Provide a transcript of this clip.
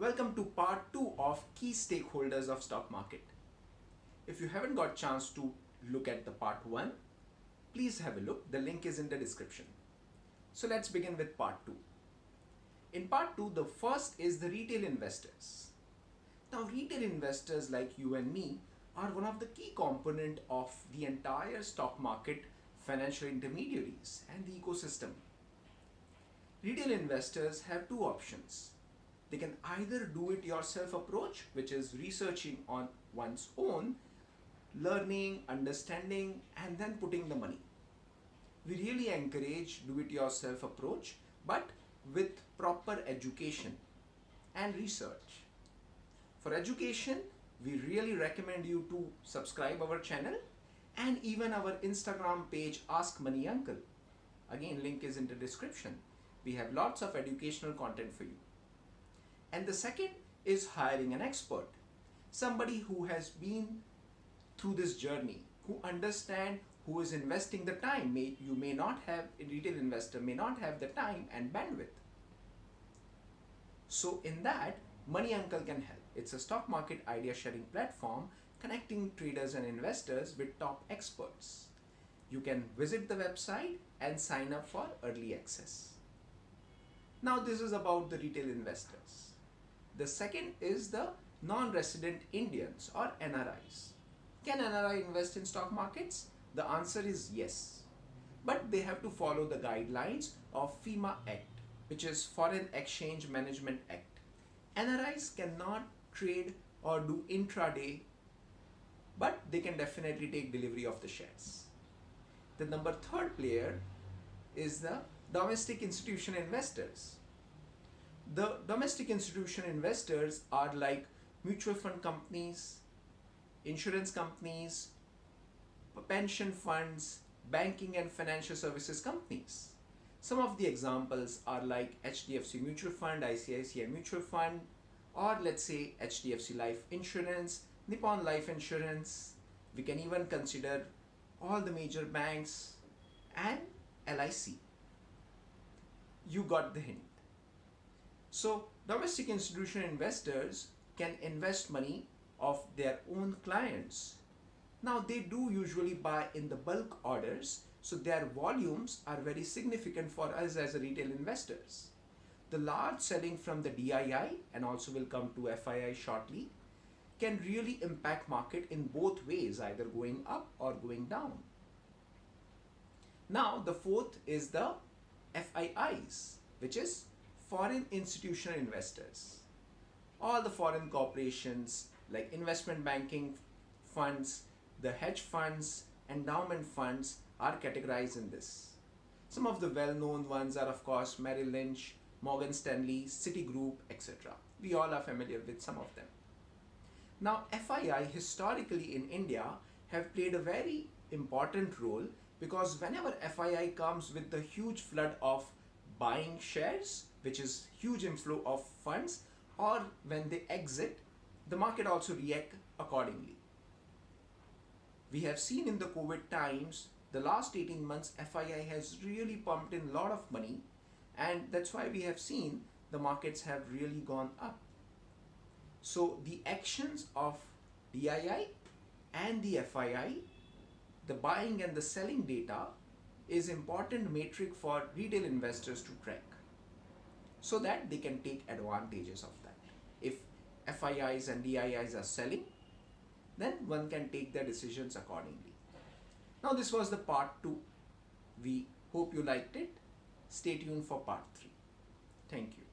Welcome to part 2 of key stakeholders of stock market. If you haven't got chance to look at the part 1, please have a look. The link is in the description. So let's begin with part 2. In part 2, the first is the retail investors. Now retail investors like you and me are one of the key component of the entire stock market, financial intermediaries and the ecosystem. Retail investors have two options. They can either do it yourself approach, which is researching on one's own, learning, understanding, and then putting the money. We really encourage do it yourself approach, but with proper education and research. For education, we really recommend you to subscribe our channel and even our Instagram page Ask Money Uncle. Again, link is in the description. We have lots of educational content for you. And the second is hiring an expert, somebody who has been through this journey, who understand, who is investing the time. You may not have, a retail investor may not have the time and bandwidth. So in that, MoneyUncle can help. It's a stock market idea sharing platform connecting traders and investors with top experts. You can visit the website and sign up for early access. Now this is about the retail investors. The second is the non-resident Indians or NRIs. Can NRI invest in stock markets? The answer is yes. But they have to follow the guidelines of FEMA Act, which is Foreign Exchange Management Act. NRIs cannot trade or do intraday, but they can definitely take delivery of the shares. The number third player is the domestic institutional investors. The domestic institutional investors are like mutual fund companies, insurance companies, pension funds, banking and financial services companies. Some of the examples are like HDFC Mutual Fund, ICICI Mutual Fund, or let's say HDFC Life Insurance, Nippon Life Insurance. We can even consider all the major banks and LIC. You got the hint. So domestic institutional investors can invest money of their own clients. Now they do usually buy in the bulk orders, so their volumes are very significant for us as a retail investors. The large selling from the DII, and also will come to FII shortly, can really impact market in both ways, either going up or going down. Now the fourth is the FIIs, which is foreign institutional investors. All the foreign corporations like investment banking funds, the hedge funds, endowment funds are categorized in this. Some of the well-known ones are of course Merrill Lynch, Morgan Stanley, Citigroup, etc. We all are familiar with some of them. Now FII historically in India have played a very important role, because whenever FII comes with the huge flood of buying shares, which is huge inflow of funds, or when they exit, the market also react accordingly. We have seen in the COVID times, the last 18 months, FII has really pumped in a lot of money, and that's why we have seen the markets have really gone up. So the actions of DII and the FII, the buying and the selling data, is important metric for retail investors to track, so that they can take advantages of that. If FIIs and DIIs are selling, then one can take their decisions accordingly. Now this was the part 2. We hope you liked it. Stay tuned for part 3. Thank you.